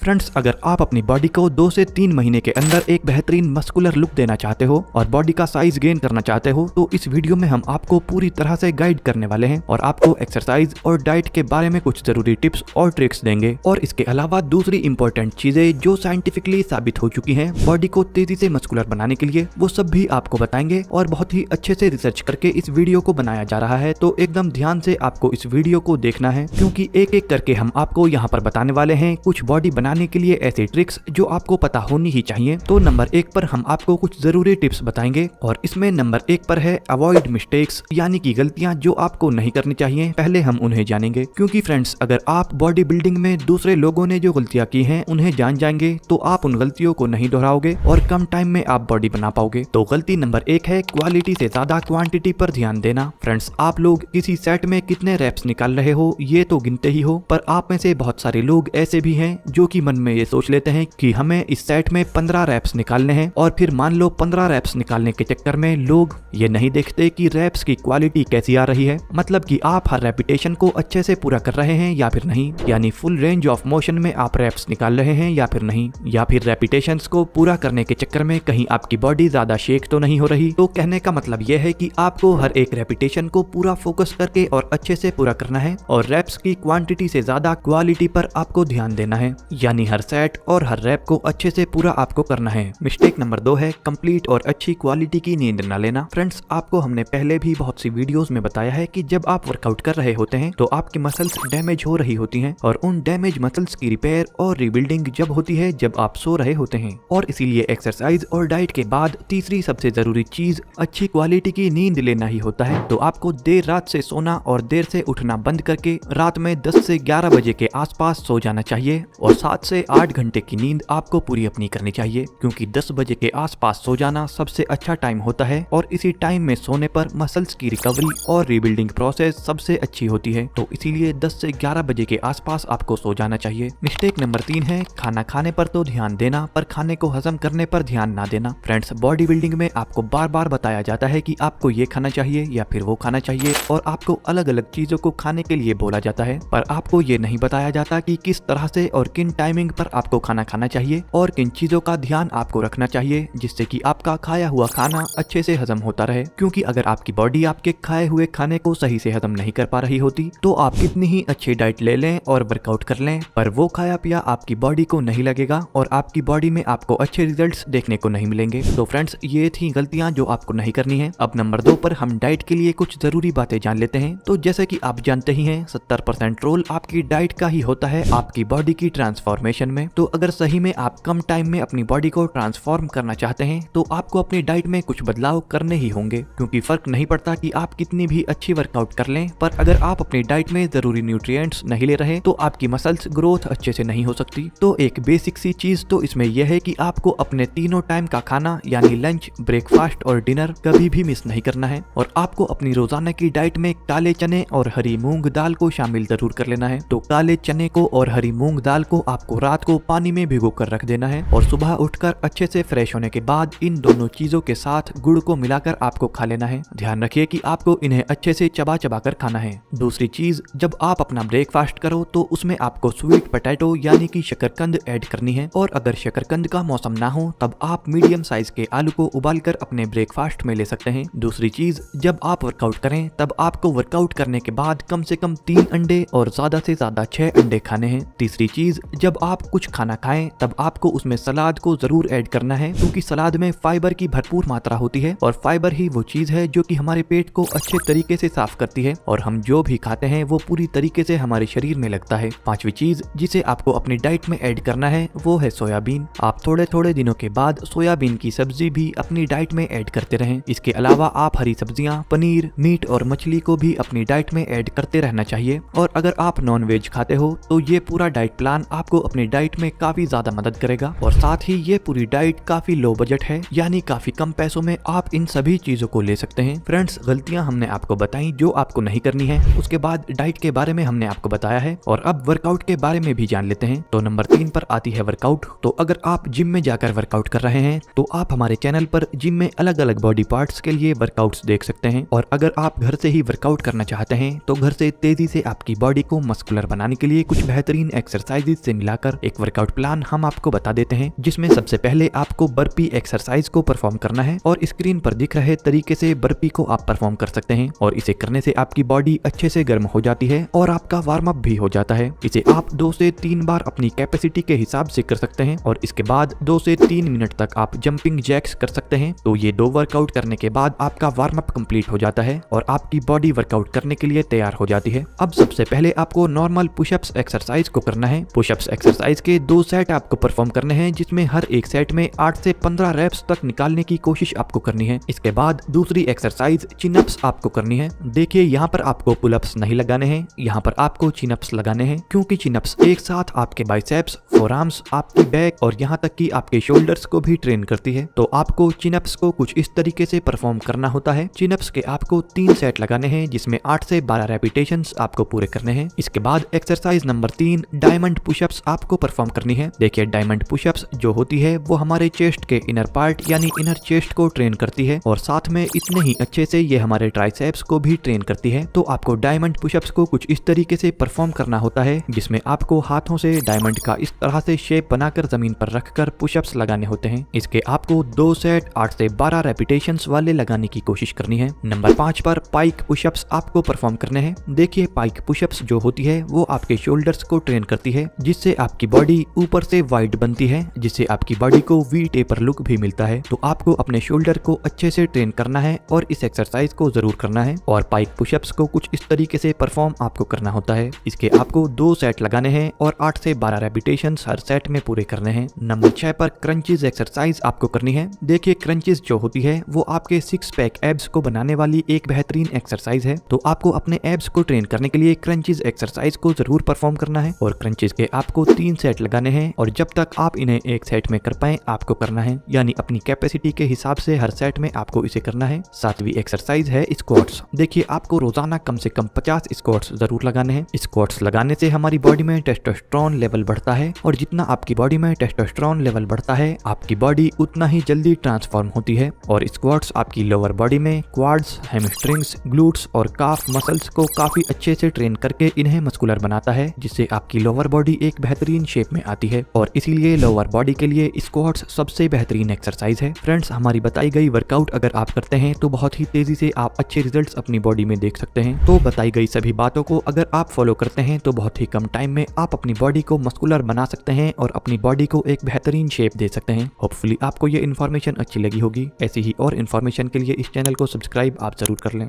Friends, अगर आप अपनी बॉडी को 2 से 3 महीने के अंदर एक बेहतरीन मस्कुलर लुक देना चाहते हो और बॉडी का साइज गेन करना चाहते हो तो इस वीडियो में हम आपको पूरी तरह से गाइड करने वाले हैं और आपको एक्सरसाइज और डाइट के बारे में कुछ जरूरी टिप्स और ट्रिक्स देंगे। और इसके अलावा दूसरी इंपॉर्टेंट चीजें जो साइंटिफिकली साबित हो चुकी हैं बॉडी को तेजी से मस्कुलर बनाने के लिए, वो सब भी आपको बताएंगे और बहुत ही अच्छे से रिसर्च करके इस वीडियो को बनाया जा रहा है। तो एकदम ध्यान से आपको इस वीडियो को देखना है क्योंकि एक एक करके हम आपको यहाँ पर बताने वाले हैं कुछ बॉडी बनाने के लिए ऐसे ट्रिक्स जो आपको पता होनी ही चाहिए। तो नंबर 1 पर हम आपको कुछ जरूरी टिप्स बताएंगे और इसमें नंबर 1 पर है अवॉइड मिस्टेक्स, यानी कि गलतियां जो आपको नहीं करनी चाहिए, पहले हम उन्हें जानेंगे। क्योंकि फ्रेंड्स, अगर आप बॉडी बिल्डिंग में दूसरे लोगों ने जो गलतियां की हैं उन्हें जान जाएंगे तो आप उन गलतियों को नहीं दोहराओगे और कम टाइम में आप बॉडी बना पाओगे। तो गलती नंबर 1 है क्वालिटी से ज्यादा क्वांटिटी पर ध्यान देना। फ्रेंड्स, आप लोग किसी सेट में कितने रेप्स निकाल रहे हो ये तो गिनते ही हो, पर आप में से बहुत सारे लोग ऐसे भी हैं जो कि मन में ये सोच लेते हैं कि हमें इस सेट में 15 रैप्स निकालने हैं और फिर मान लो 15 रैप्स निकालने के चक्कर में लोग ये नहीं देखते कि रैप्स की क्वालिटी कैसी आ रही है, मतलब कि आप हर रेपिटेशन को अच्छे से पूरा कर रहे हैं या फिर नहीं, यानी फुल रेंज ऑफ मोशन में आप रैप्स निकाल रहे हैं या फिर नहीं, या फिर रेपिटेशंस को पूरा करने के चक्कर में कहीं आपकी बॉडी ज्यादा शेक तो नहीं हो रही। तो कहने का मतलब यह है कि आपको हर एक रेपिटेशन को पूरा फोकस करके और अच्छे से पूरा करना है और रैप्स की क्वांटिटी से ज्यादा क्वालिटी पर आपको ध्यान देना है, यानी हर सेट और हर रैप को अच्छे से पूरा आपको करना है। मिस्टेक नंबर 2 है कंप्लीट और अच्छी क्वालिटी की नींद न लेना। फ्रेंड्स, आपको हमने पहले भी बहुत सी वीडियोस में बताया है कि जब आप वर्कआउट कर रहे होते हैं तो आपकी मसल्स डैमेज हो रही होती हैं और उन डैमेज मसल्स की रिपेयर और रिबिल्डिंग जब होती है जब आप सो रहे होते हैं। और इसीलिए एक्सरसाइज और डाइट के बाद तीसरी सबसे जरूरी चीज अच्छी क्वालिटी की नींद लेना ही होता है। तो आपको देर रात से सोना और देर से उठना बंद करके रात में 10 से 11 बजे के आसपास सो जाना चाहिए और 7 से 8 घंटे की नींद आपको पूरी अपनी करनी चाहिए, क्योंकि 10 बजे के आसपास सो जाना सबसे अच्छा टाइम होता है और इसी टाइम में सोने पर मसल्स की रिकवरी और रीबिल्डिंग प्रोसेस सबसे अच्छी होती है। तो इसीलिए 10 से 11 बजे के आसपास आपको सो जाना चाहिए। मिस्टेक नंबर 3 है खाना खाने पर तो ध्यान देना पर खाने को हजम करने पर ध्यान ना देना। फ्रेंड्स, बॉडी बिल्डिंग में आपको बार बार बताया जाता है कि आपको ये खाना चाहिए या फिर वो खाना चाहिए और आपको अलग अलग चीजों को खाने के लिए बोला जाता है, पर आपको ये नहीं बताया जाता कि किस तरह से और किन टाइमिंग पर आपको खाना खाना चाहिए और किन चीजों का ध्यान आपको रखना चाहिए जिससे कि आपका खाया हुआ खाना अच्छे से हजम होता रहे। क्योंकि अगर आपकी बॉडी आपके खाए हुए खाने को सही से हजम नहीं कर पा रही होती तो आप कितनी ही अच्छी डाइट ले लें और वर्कआउट कर लें, पर वो खाया पिया आपकी बॉडी को नहीं लगेगा और आपकी बॉडी में आपको अच्छे रिजल्ट्स देखने को नहीं मिलेंगे। तो फ्रेंड्स, ये थी गलतियां जो आपको नहीं करनी है। अब नंबर 2 पर हम डाइट के लिए कुछ जरूरी बातें जान लेते हैं। तो जैसे कि आप जानते ही हैं 70% रोल आपकी डाइट का ही होता है आपकी बॉडी की ट्रांसफॉर्मेशन में। तो अगर सही में आप कम टाइम में अपनी बॉडी को ट्रांसफॉर्म करना चाहते हैं तो आपको अपनी डाइट में कुछ बदलाव करने ही होंगे, क्योंकि फर्क नहीं पड़ता कि आप कितनी भी अच्छी वर्कआउट कर लें, पर अगर आप अपनी डाइट में जरूरी न्यूट्रिएंट्स नहीं ले रहे तो आपकी मसल्स ग्रोथ अच्छे से नहीं हो सकती। तो एक बेसिक सी चीज तो इसमें यह है कि आपको अपने तीनों टाइम का खाना यानी लंच, ब्रेकफास्ट और डिनर कभी भी मिस नहीं करना है और आपको अपनी रोजाना की डाइट में काले चने और हरी मूंग दाल को शामिल जरूर कर लेना है। तो काले चने को और हरी मूंग दाल को आपको रात को पानी में भिगो कर रख देना है और सुबह उठकर अच्छे से फ्रेश होने के बाद इन दोनों चीजों के साथ गुड़ को मिलाकर आपको खा लेना है। ध्यान रखिए कि आपको इन्हें अच्छे से चबा चबा कर खाना है। दूसरी चीज, जब आप अपना ब्रेकफास्ट करो तो उसमें आपको स्वीट पोटैटो यानी कि शकरकंद ऐड करनी है और अगर शकरकंद का मौसम ना हो तब आप मीडियम साइज के आलू को उबालकर अपने ब्रेकफास्ट में ले सकते हैं। दूसरी चीज, जब आप वर्कआउट करें तब आपको वर्कआउट करने के बाद कम से कम 3 अंडे और ज्यादा से ज्यादा 6 अंडे खाने हैं। तीसरी चीज, जब आप कुछ खाना खाएं तब आपको उसमें सलाद को जरूर ऐड करना है, क्योंकि सलाद में फाइबर की भरपूर मात्रा होती है और फाइबर ही वो चीज है जो कि हमारे पेट को अच्छे तरीके से साफ करती है और हम जो भी खाते हैं वो पूरी तरीके से हमारे शरीर में लगता है। पांचवी चीज जिसे आपको अपनी डाइट में ऐड करना है वो है सोयाबीन। आप थोड़े थोड़े दिनों के बाद सोयाबीन की सब्जी भी अपनी डाइट में ऐड करते रहें। इसके अलावा आप हरी सब्जियां, पनीर, मीट और मछली को भी अपनी डाइट में ऐड करते रहना चाहिए। और अगर आप नॉन वेज खाते हो तो ये पूरा डाइट प्लान आपको अपनी डाइट में काफी ज्यादा मदद करेगा और साथ ही ये पूरी डाइट काफी लो बजट है, यानी काफी कम पैसों में आप इन सभी चीजों को ले सकते हैं। फ्रेंड्स, गलतियां हमने आपको बताई जो आपको नहीं करनी है, उसके बाद डाइट के बारे में हमने आपको बताया है और अब वर्कआउट के बारे में भी जान लेते हैं। तो नंबर 3 पर आती है वर्कआउट। तो अगर आप जिम में जाकर वर्कआउट कर रहे हैं तो आप हमारे चैनल पर जिम में अलग अलग बॉडी पार्ट्स के लिए वर्कआउट्स देख सकते हैं और अगर आप घर से ही वर्कआउट करना चाहते हैं तो घर से तेजी से आपकी बॉडी को मस्कुलर बनाने के लिए कुछ बेहतरीन एक्सरसाइजेज से मिला जाकर एक वर्कआउट प्लान हम आपको बता देते हैं, जिसमें सबसे पहले आपको बर्पी एक्सरसाइज को परफॉर्म करना है और स्क्रीन पर दिख रहे तरीके से बर्पी को आप परफॉर्म कर सकते हैं और इसे करने से आपकी बॉडी अच्छे से गर्म हो जाती है और आपका वार्म अप भी हो जाता है। इसे आप 2 से 3 बार अपनी कैपेसिटी के हिसाब से कर सकते हैं और इसके बाद 2 से 3 मिनट तक आप जंपिंग जैक्स कर सकते हैं। तो ये 2 वर्कआउट करने के बाद आपका वार्म अप कंप्लीट हो जाता है और आपकी बॉडी वर्कआउट करने के लिए तैयार हो जाती है। अब सबसे पहले आपको नॉर्मल पुशअप्स एक्सरसाइज को करना है। पुशअप्स एक्सरसाइज के 2 सेट आपको परफॉर्म करने हैं, जिसमें हर एक सेट में 8 से 15 रेप्स तक निकालने की कोशिश आपको करनी है। इसके बाद दूसरी एक्सरसाइज चिनअप्स आपको करनी है। देखिए यहाँ पर आपको पुलअप्स नहीं लगाने हैं, यहाँ पर आपको चिनअप्स लगाने हैं, क्योंकि चिनअप्स एक साथ आपके बाइसेप्स, फोरआर्म्स, आपकी बैक और यहाँ तक कि आपके शोल्डर्स को भी ट्रेन करती है। तो आपको चिनअप्स को कुछ इस तरीके से परफॉर्म करना होता है। चिनअप्स के आपको 3 सेट लगाने हैं, जिसमें 8 से 12 रेपिटेशंस आपको पूरे करने हैं। इसके बाद एक्सरसाइज नंबर 3 डायमंड पुशअप्स आपको परफॉर्म करनी है। देखिए डायमंड पुशअप्स जो होती है वो हमारे चेस्ट के इनर पार्ट यानी इनर चेस्ट को ट्रेन करती है और साथ में इतने ही अच्छे से ये हमारे ट्राइसेप्स को भी ट्रेन करती है। तो आपको डायमंड पुशअप्स को कुछ इस तरीके से परफॉर्म करना होता है, जिसमें आपको हाथों से डायमंड का इस तरह से शेप बनाकर जमीन पर रखकर पुशअप्स लगाने होते हैं। इसके आपको 2 सेट 8 से 12 रेपिटेशंस वाले लगाने की कोशिश करनी है। नंबर 5 पर पाइक पुशअप्स आपको परफॉर्म करने हैं। देखिए पाइक पुशअप्स जो होती है वो आपके शोल्डर्स को ट्रेन करती है, जिससे आपकी बॉडी ऊपर से वाइड बनती है, जिससे आपकी बॉडी को वी टेपर लुक भी मिलता है। तो आपको अपने शोल्डर को अच्छे से ट्रेन करना है और इस एक्सरसाइज को जरूर करना है और पाइक पुशअप्स को कुछ इस तरीके से परफॉर्म आपको करना होता है। इसके आपको 2 सेट लगाने हैं और 8 से 12 रेपिटेशंस हर सेट में पूरे करने हैं। नंबर 6 पर क्रंचेस एक्सरसाइज आपको करनी है। देखिए क्रंचेस जो होती है वो आपके 6 पैक एब्स को बनाने वाली एक बेहतरीन एक्सरसाइज है। तो आपको अपने एब्स को ट्रेन करने के लिए क्रंचेस एक्सरसाइज को जरूर परफॉर्म करना है और क्रंचेस के आपको 3 सेट लगाने हैं और जब तक आप इन्हें एक सेट में कर पाए आपको करना है, यानी अपनी कैपेसिटी के हिसाब से हर सेट में आपको इसे करना है। 7वीं एक्सरसाइज है स्क्वाट्स। देखिए आपको रोजाना कम से कम 50 स्क्वाट्स जरूर लगाने हैं। स्क्वाट्स लगाने से हमारी बॉडी में टेस्टोस्टेरोन लेवल बढ़ता है और जितना आपकी बॉडी में टेस्टोस्टेरोन लेवल बढ़ता है आपकी बॉडी उतना ही जल्दी ट्रांसफॉर्म होती है और स्क्वाट्स आपकी लोअर बॉडी में क्वाड्स, हैमस्ट्रिंग्स, ग्लूट्स और काफ मसल्स को काफी अच्छे से ट्रेन करके इन्हें मस्कुलर बनाता है, जिससे आपकी लोअर बॉडी एक बेहतरीन शेप में आती है और इसीलिए लोअर बॉडी के लिए स्क्वाट्स सबसे बेहतरीन एक्सरसाइज है। फ्रेंड्स हमारी बताई गई वर्कआउट अगर आप करते हैं तो बहुत ही तेजी से आप अच्छे रिजल्ट्स अपनी बॉडी में देख सकते हैं। तो बताई गई सभी बातों को अगर आप फॉलो करते हैं तो बहुत ही कम टाइम में आप अपनी बॉडी को मस्कुलर बना सकते हैं और अपनी बॉडी को एक बेहतरीन शेप दे सकते हैं। होपफुली आपको ये इन्फॉर्मेशन अच्छी लगी होगी। ऐसी ही और इन्फॉर्मेशन के लिए इस चैनल को सब्सक्राइब आप जरूर कर लें।